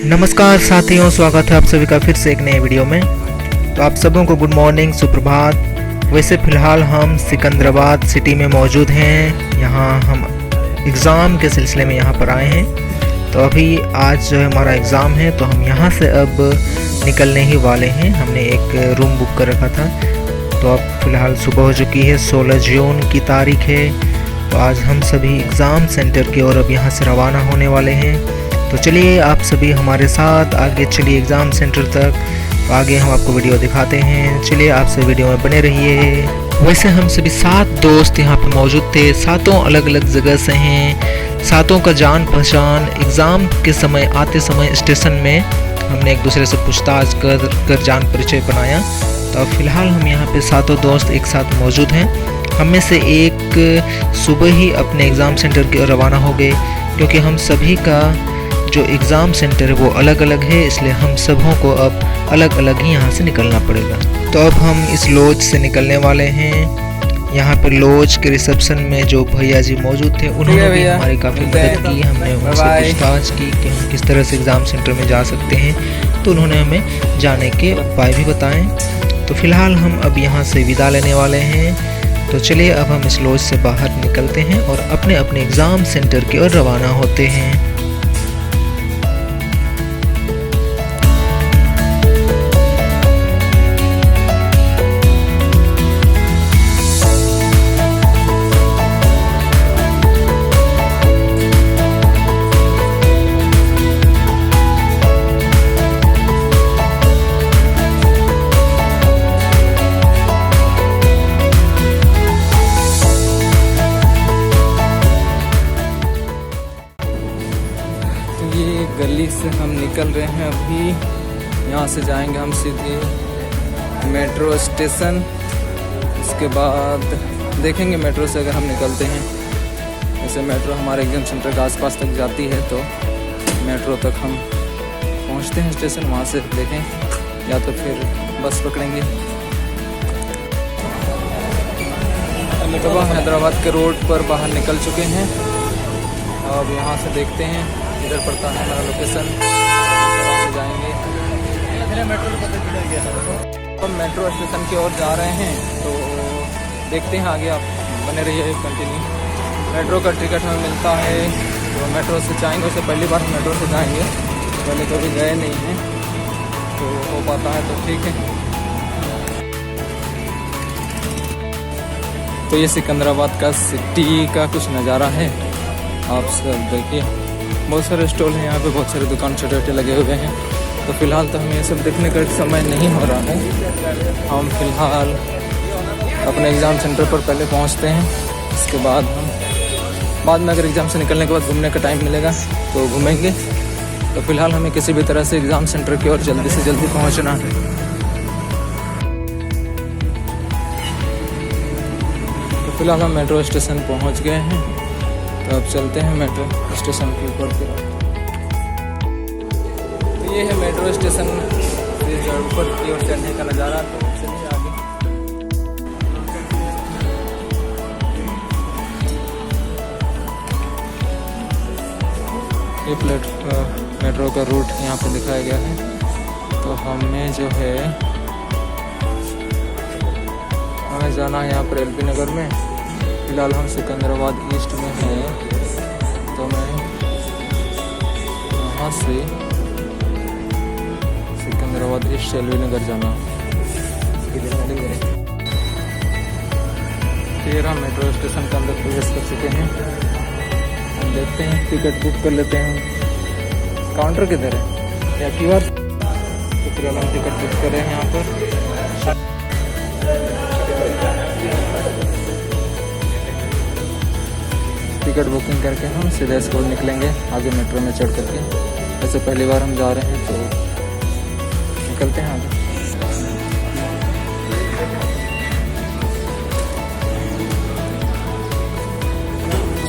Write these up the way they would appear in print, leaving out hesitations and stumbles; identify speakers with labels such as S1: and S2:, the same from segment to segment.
S1: नमस्कार साथियों, स्वागत है आप सभी का फिर से एक नए वीडियो में। तो आप सबों को गुड मॉर्निंग, सुप्रभात। वैसे फ़िलहाल हम सिकंदराबाद सिटी में मौजूद हैं। यहाँ हम एग्ज़ाम के सिलसिले में यहाँ पर आए हैं। तो अभी आज जो हमारा एग्ज़ाम है तो हम यहाँ से अब निकलने ही वाले हैं। हमने एक रूम बुक कर रखा था। तो अब फ़िलहाल सुबह हो चुकी है, 16 जून की तारीख है। तो आज हम सभी एग्ज़ाम सेंटर की ओर अब यहाँ से रवाना होने वाले हैं। तो चलिए आप सभी हमारे साथ आगे चलिए एग्ज़ाम सेंटर तक। तो आगे हम आपको वीडियो दिखाते हैं। चलिए आप से वीडियो में बने रहिए। वैसे हम सभी 7 दोस्त यहाँ पे मौजूद थे। सातों अलग अलग जगह से हैं। सातों का जान पहचान एग्ज़ाम के समय आते समय स्टेशन में हमने एक दूसरे से पूछताछ कर जान परिचय बनाया। तो अब फ़िलहाल हम यहाँ पे सातों दोस्त एक साथ मौजूद हैं। हम में से एक सुबह ही अपने एग्ज़ाम सेंटर की ओर रवाना हो गए, क्योंकि हम सभी का जो एग्ज़ाम सेंटर है वो अलग अलग है, इसलिए हम सबों को अब अलग अलग ही यहाँ से निकलना पड़ेगा। तो अब हम इस लॉज से निकलने वाले हैं। यहाँ पर लॉज के रिसेप्शन में जो भैया जी मौजूद थे उन्होंने भी हमारी काफ़ी मदद की। हमने उनसे पूछताछ की कि हम किस तरह से एग्ज़ाम सेंटर में जा सकते हैं, तो उन्होंने हमें जाने के उपाय भी बताएँ। तो फ़िलहाल हम अब यहाँ से विदा लेने वाले हैं। तो चलिए अब हम इस लॉज से बाहर निकलते हैं और अपने अपने एग्ज़ाम सेंटर की ओर रवाना होते हैं।
S2: ये गली से हम निकल रहे हैं अभी। यहाँ से जाएंगे हम सीधे मेट्रो स्टेशन। उसके बाद देखेंगे मेट्रो से अगर हम निकलते हैं। जैसे मेट्रो हमारे एग्जाम सेंटर के आसपास तक जाती है, तो मेट्रो तक हम पहुँचते हैं स्टेशन, वहाँ से देखें, या तो फिर बस पकड़ेंगे। तो हम हैदराबाद के रोड पर बाहर निकल चुके हैं। अब यहाँ से देखते हैं, इधर पड़ता है हमारा लोकेशन, जाएंगे। हम मेट्रो स्टेशन की ओर जा रहे हैं, तो देखते हैं आगे। आप बने रहिए कंटिन्यू। मेट्रो का टिकट हमें मिलता है, तो मेट्रो से जाएंगे। उससे पहली बार मेट्रो से जाएंगे, पहले कभी गए नहीं हैं, तो हो पाता है तो ठीक है। तो ये सिकंदराबाद का सिटी का कुछ नज़ारा है, आप सब देखिए। बहुत सारे स्टॉल हैं यहाँ पे, बहुत सारे दुकान छोटे छोटे लगे हुए हैं। तो फ़िलहाल तो हमें ये सब देखने का समय नहीं हो रहा है। हम फ़िलहाल अपने एग्ज़ाम सेंटर पर पहले पहुँचते हैं। इसके बाद हम बाद में अगर एग्ज़ाम से निकलने के बाद घूमने का टाइम मिलेगा तो घूमेंगे। तो फ़िलहाल हमें किसी भी तरह से एग्ज़ाम सेंटर की ओर जल्दी से जल्दी पहुँचना है। तो फ़िलहाल हम मेट्रो स्टेशन पहुँच गए हैं। तो अब चलते हैं मेट्रो स्टेशन के ऊपर की ओर। तो ये है मेट्रो स्टेशन से ऊपर की ओर चढ़ने का नज़ारा। तो चलिए आगे। ये मेट्रो का रूट यहाँ पे दिखाया गया है। तो हमें जो है हमें जाना है यहाँ पर एलबी नगर में। फ़िलहाल हम सिकंदराबाद ईस्ट में हैं, तो मैं यहाँ से सिकंदराबाद ईस्ट एलबी नगर जाना। फिर हम मेट्रो स्टेशन के अंदर प्रवेश कर चुके हैं। हम देखते हैं, टिकट बुक कर लेते हैं। काउंटर किधर है या QR? तो फिर हम टिकट बुक करें यहाँ पर। टिकट बुकिंग करके हम सीधे स्कूल निकलेंगे आगे मेट्रो में चढ़ करके। वैसे पहली बार हम जा रहे हैं, तो निकलते हैं आगे।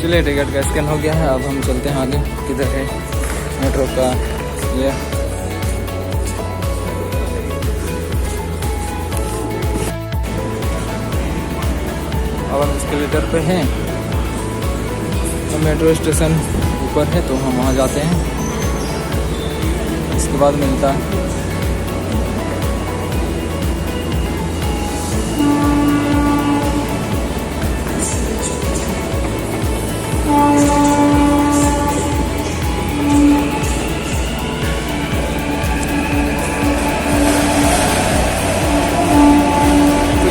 S2: चलिए, टिकट का स्कैन हो गया है। अब हम चलते हैं आगे। किधर है मेट्रो का ये? अब हम एस्केलेटर पे हैं। मेट्रो स्टेशन ऊपर है, तो हम वहाँ जाते हैं। इसके बाद मिलता है।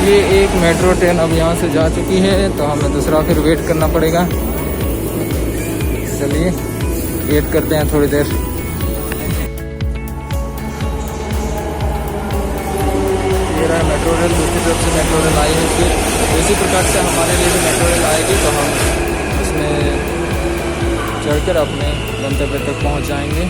S2: ये एक मेट्रो ट्रेन अब यहाँ से जा चुकी है, तो हमें दूसरा फिर वेट करना पड़ेगा। चलिए वेट करते हैं थोड़ी देर। ये रहा मेट्रो रेल, दूसरी तरफ से मेट्रो रेल आई है। फिर इसी प्रकार से हमारे लिए भी मेट्रो रेल आएगी, तो हम इसमें चढ़कर अपने गंतव्य तक पहुँच जाएंगे।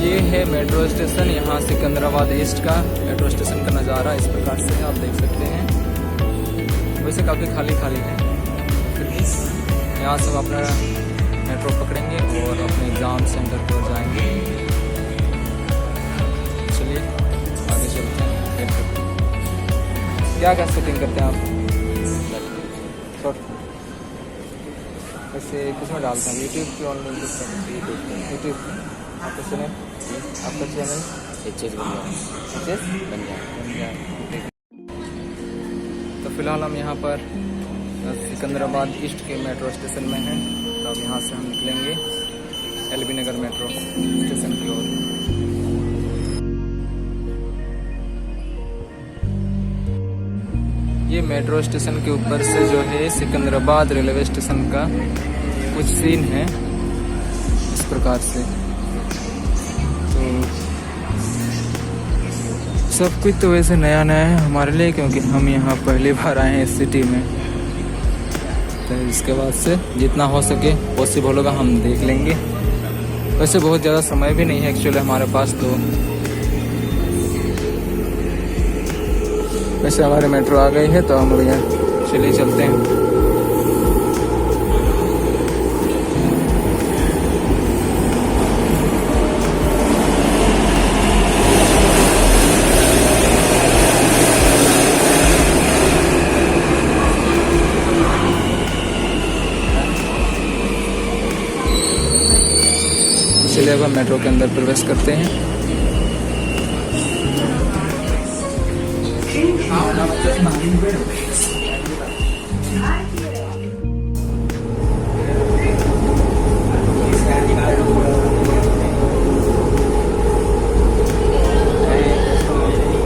S2: ये है मेट्रो स्टेशन, यहाँ सिकंदराबाद ईस्ट का मेट्रो स्टेशन का नज़ारा इस प्रकार से आप देख सकते हैं। वैसे काफ़ी खाली खाली है। फिर यहाँ से हम अपना मेट्रो पकड़ेंगे और अपने एग्ज़ाम सेंटर पर जाएंगे। चलिए आगे चलते हैं। क्या क्या सेटिंग करते हैं आप? वैसे किसमें डालते हैं? यूट्यूब पे ऑनलाइन यूट्यूब आपका चैनल, आपका चैनल एचएस बंजारा। तो फिलहाल हम यहाँ पर सिकंदराबाद ईस्ट के मेट्रो स्टेशन में हैं। तो अब यहाँ से हम निकलेंगे एलबी नगर मेट्रो स्टेशन की ओर। ये मेट्रो स्टेशन के ऊपर से जो है सिकंदराबाद रेलवे स्टेशन का कुछ सीन है इस प्रकार से। सब कुछ तो वैसे नया नया है हमारे लिए, क्योंकि हम यहाँ पहली बार आए हैं इस सिटी में। तो इसके बाद से जितना हो सके पॉसिबल होगा हम देख लेंगे। वैसे बहुत ज़्यादा समय भी नहीं है एक्चुअली हमारे पास, तो वैसे हमारे मेट्रो आ गई है, तो हम लोग यहाँ चलिए चलते हैं। चलिए अब हम मेट्रो के अंदर प्रवेश करते हैं।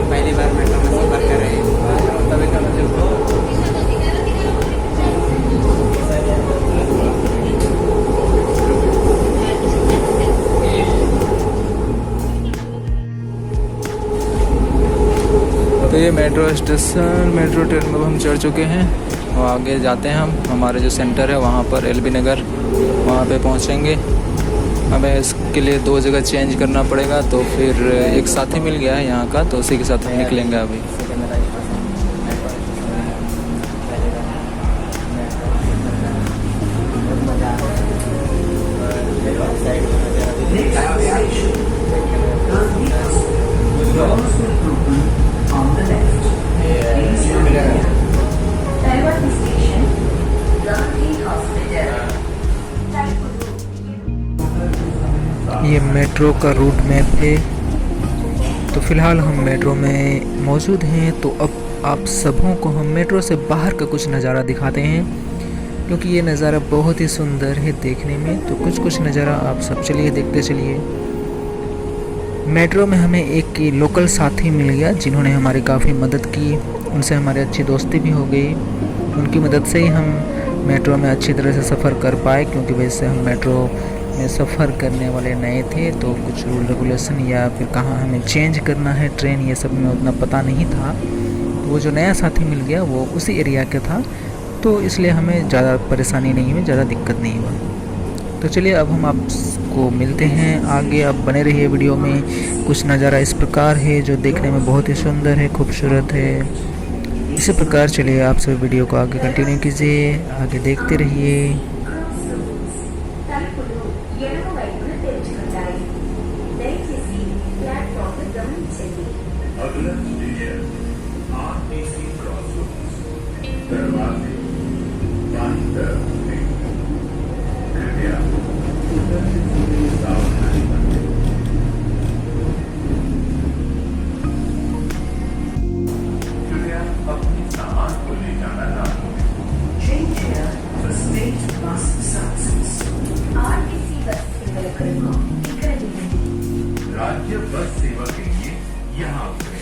S3: पहली बार मेट्रो में सफर कर रहे हैं, तभी का
S2: तो ये मेट्रो स्टेशन, मेट्रो ट्रेन में हम चढ़ चुके हैं और आगे जाते हैं हम। हमारे जो सेंटर है वहाँ पर एलबी नगर, वहाँ पे पहुँचेंगे। हमें इसके लिए 2 जगह चेंज करना पड़ेगा, तो फिर एक साथी मिल गया है यहाँ का, तो उसी के साथ हम निकलेंगे अभी।
S1: ये मेट्रो का रूट मैप है। तो फिलहाल हम मेट्रो में मौजूद हैं। तो अब आप सबों को हम मेट्रो से बाहर का कुछ नज़ारा दिखाते हैं, क्योंकि ये नज़ारा बहुत ही सुंदर है देखने में। तो कुछ नज़ारा आप सब चलिए देखते चलिए। मेट्रो में हमें एक लोकल साथी मिल गया, जिन्होंने हमारी काफ़ी मदद की। उनसे हमारी अच्छी दोस्ती भी हो गई। उनकी मदद से ही हम मेट्रो में अच्छी तरह से सफ़र कर पाए, क्योंकि वैसे हम मेट्रो में सफ़र करने वाले नए थे, तो कुछ रूल रेगुलेशन या फिर कहाँ हमें चेंज करना है ट्रेन, ये सब में उतना पता नहीं था। तो वो जो नया साथी मिल गया वो उसी एरिया का था, तो इसलिए हमें ज़्यादा परेशानी नहीं हुई, ज़्यादा दिक्कत नहीं हुआ। तो चलिए अब हम आपको मिलते हैं आगे। आप बने रहिए वीडियो में। कुछ नज़ारा इस प्रकार है जो देखने में बहुत ही सुंदर है, खूबसूरत है। इसी प्रकार चलिए आप सब वीडियो को आगे कंटिन्यू कीजिए, आगे देखते रहिए।
S4: कृपया राज्य बस सेवा के लिए यहाँ उतरे।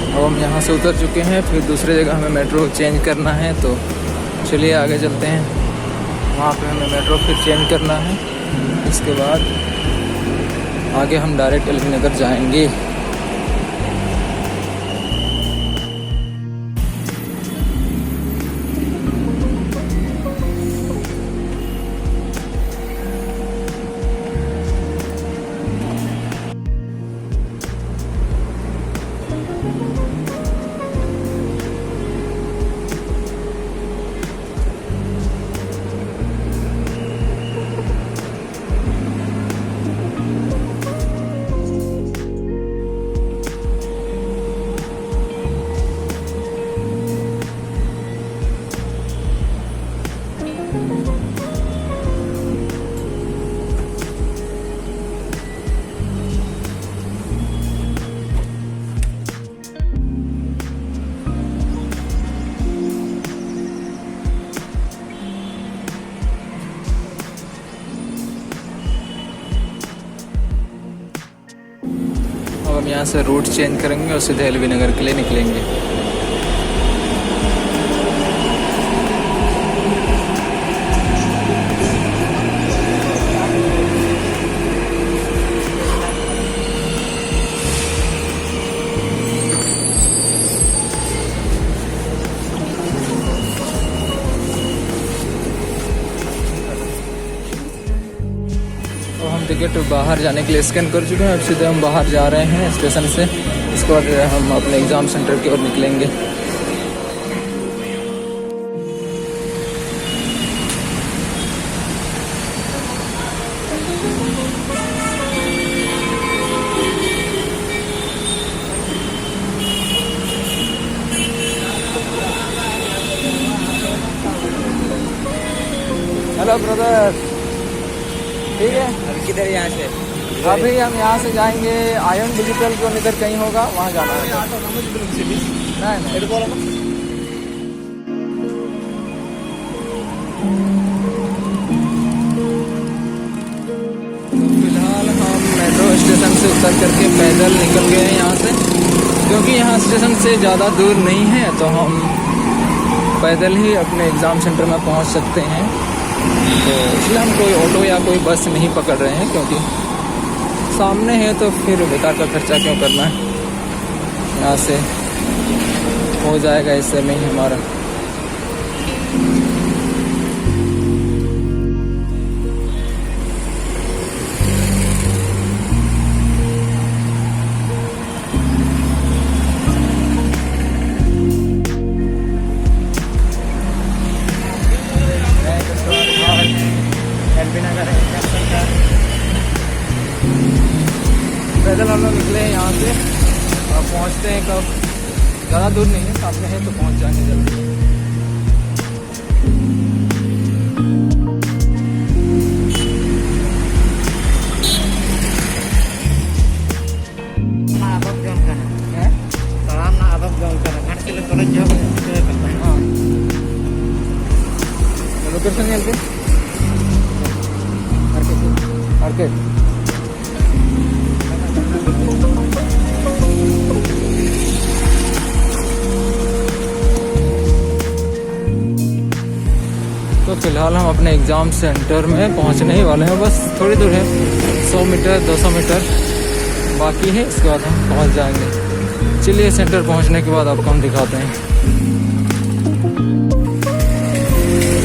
S2: अब हम यहाँ से उतर चुके हैं, फिर दूसरे जगह हमें मेट्रो चेंज करना है, तो चलिए आगे चलते हैं। वहाँ पे हमें मेट्रो फिर चेंज करना है, इसके बाद आगे हम डायरेक्ट एलबी नगर जाएंगे। अब हम यहाँ से रूट चेंज करेंगे और सीधे एलबी नगर के लिए निकलेंगे। टिकट बाहर जाने के लिए स्कैन कर चुके हैं, अब सीधे हम बाहर जा रहे हैं स्टेशन से। इसके बाद हम अपने एग्ज़ाम सेंटर की ओर निकलेंगे। हेलो ब्रदर, ठीक है।
S3: अभी किधर यहाँ से?
S2: अभी हम यहाँ से जाएंगे आयन डिजिटल को, इधर कहीं होगा वहाँ जाना है। नहीं फिलहाल हम मेट्रो स्टेशन से उतर करके पैदल निकल गए हैं यहाँ से, क्योंकि यहाँ स्टेशन से ज़्यादा दूर नहीं है, तो हम पैदल ही अपने एग्ज़ाम सेंटर में पहुँच सकते हैं। तो इसलिए हम कोई ऑटो या कोई बस नहीं पकड़ रहे हैं, क्योंकि सामने है तो फिर बेकार का खर्चा क्यों करना है। यहाँ से हो जाएगा इससे में ही हमारा।
S3: एलबी नगर
S2: पैदल हम लोग निकले हैं यहाँ से, और पहुँचते हैं कब, ज़्यादा दूर नहीं है, सामने है तो पहुँच जाएंगे जल्दी। लोकेशन है मार्केट। तो फिलहाल हम अपने एग्ज़ाम सेंटर में पहुंचने ही वाले हैं, बस थोड़ी दूर है, 100 मीटर 200 मीटर बाकी है, इसके बाद हम पहुंच जाएंगे। चलिए सेंटर पहुंचने के बाद आपको हम दिखाते हैं।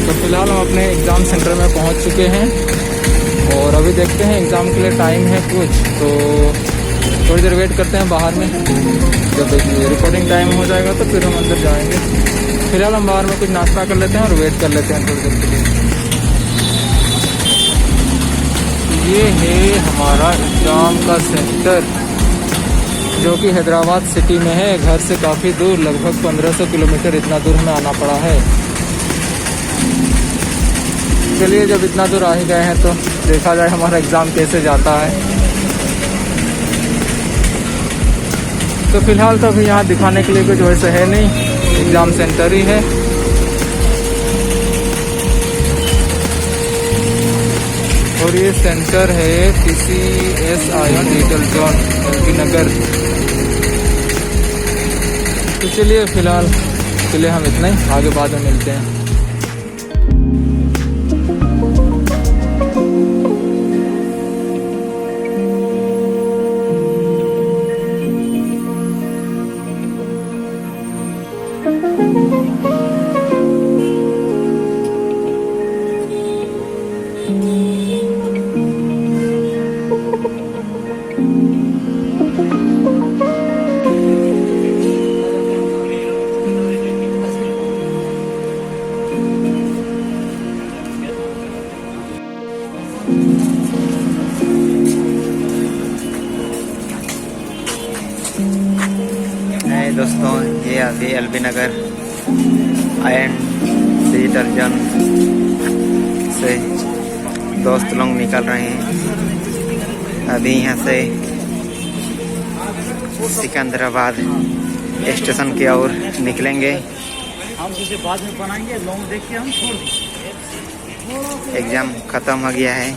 S2: तो फिलहाल हम अपने एग्ज़ाम सेंटर में पहुंच चुके हैं, और अभी देखते हैं एग्ज़ाम के लिए टाइम है कुछ, तो थोड़ी देर वेट करते हैं बाहर में। जब रिपोर्टिंग टाइम हो जाएगा तो फिर हम अंदर जाएंगे। फिलहाल हम बाहर में कुछ नाश्ता कर लेते हैं और वेट कर लेते हैं थोड़ी देर के लिए। ये है हमारा एग्ज़ाम का सेंटर, जो कि हैदराबाद सिटी में है। घर से काफ़ी दूर, लगभग 1500 किलोमीटर इतना दूर हमें आना पड़ा है। चलिए जब इतना दूर आ ही गए हैं तो देखा जाए हमारा एग्ज़ाम कैसे जाता है। तो फिलहाल तो अभी यहाँ दिखाने के लिए कुछ वैसे है नहीं, एग्ज़ाम सेंटर ही है। और ये सेंटर है TCS iON digital zone LB Nagar. तो चलिए फिलहाल के लिए हम इतना ही, आगे बाद में मिलते हैं।
S3: दोस्तों, ये अभी एलबी नगर आयन डिजिटल जोन से दोस्त लोग निकल रहे हैं। अभी यहाँ से सिकंदराबाद स्टेशन की ओर निकलेंगे।
S5: हम उसे बाद में बनाएंगे, लॉन्ग देख के हम छोड़ देंगे।
S3: एग्जाम खत्म हो गया है।